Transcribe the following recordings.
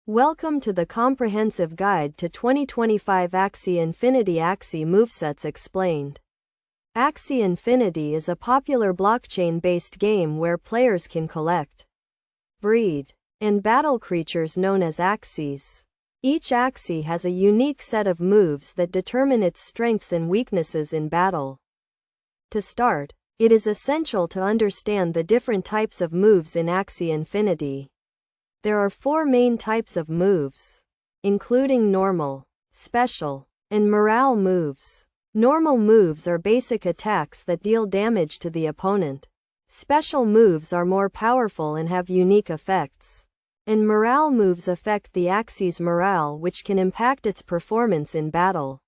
Welcome to the comprehensive guide to 2025 Axie Infinity Axie Movesets Explained. Axie Infinity is a popular blockchain-based game where players can collect, breed, and battle creatures known as Axies. Each Axie has a unique set of moves that determine its strengths and weaknesses in battle. To start, it is essential to understand the different types of moves in Axie Infinity. There are four main types of moves, including normal, special, and morale moves. Normal moves are basic attacks that deal damage to the opponent. Special moves are more powerful and have unique effects. And morale moves affect the Axie's morale, which can impact its performance in battle.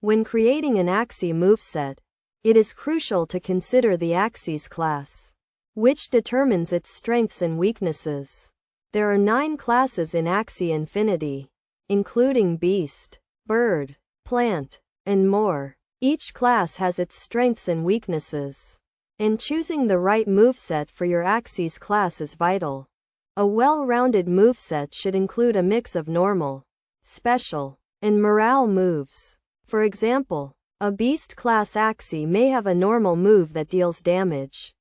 When creating an Axie moveset, it is crucial to consider the Axie's class, which determines its strengths and weaknesses. There are 9 classes in Axie Infinity, including beast, bird, plant, and more. Each class has its strengths and weaknesses, and choosing the right moveset for your Axie's class is vital. A well-rounded moveset should include a mix of normal, special, and morale moves. For example, a beast class Axie may have a normal move that deals damage,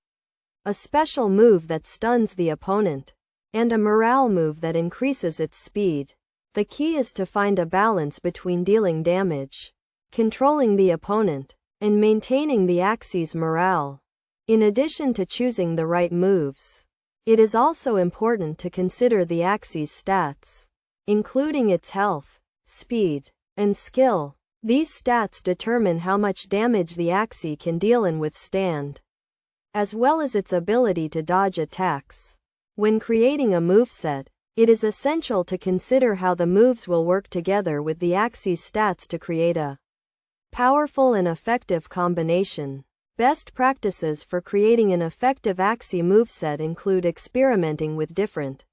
a special move that stuns the opponent, and a morale move that increases its speed. The key is to find a balance between dealing damage, controlling the opponent, and maintaining the Axie's morale. In addition to choosing the right moves, it is also important to consider the Axie's stats, including its health, speed, and skill. These stats determine how much damage the Axie can deal and withstand, as well as its ability to dodge attacks. When creating a moveset, it is essential to consider how the moves will work together with the Axie's stats to create a powerful and effective combination. Best practices for creating an effective Axie moveset include experimenting with different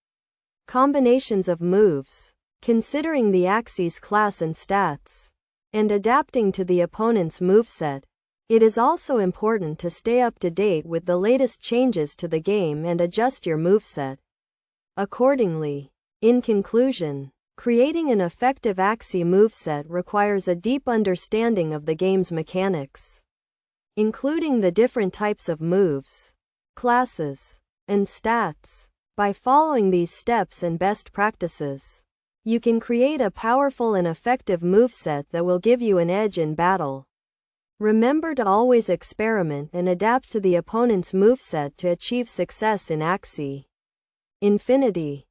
combinations of moves, considering the Axie's class and stats, and adapting to the opponent's moveset. It is also important to stay up to date with the latest changes to the game and adjust your moveset accordingly. In conclusion, creating an effective Axie moveset requires a deep understanding of the game's mechanics, including the different types of moves, classes, and stats. By following these steps and best practices, you can create a powerful and effective moveset that will give you an edge in battle. Remember to always experiment and adapt to the opponent's moveset to achieve success in Axie Infinity.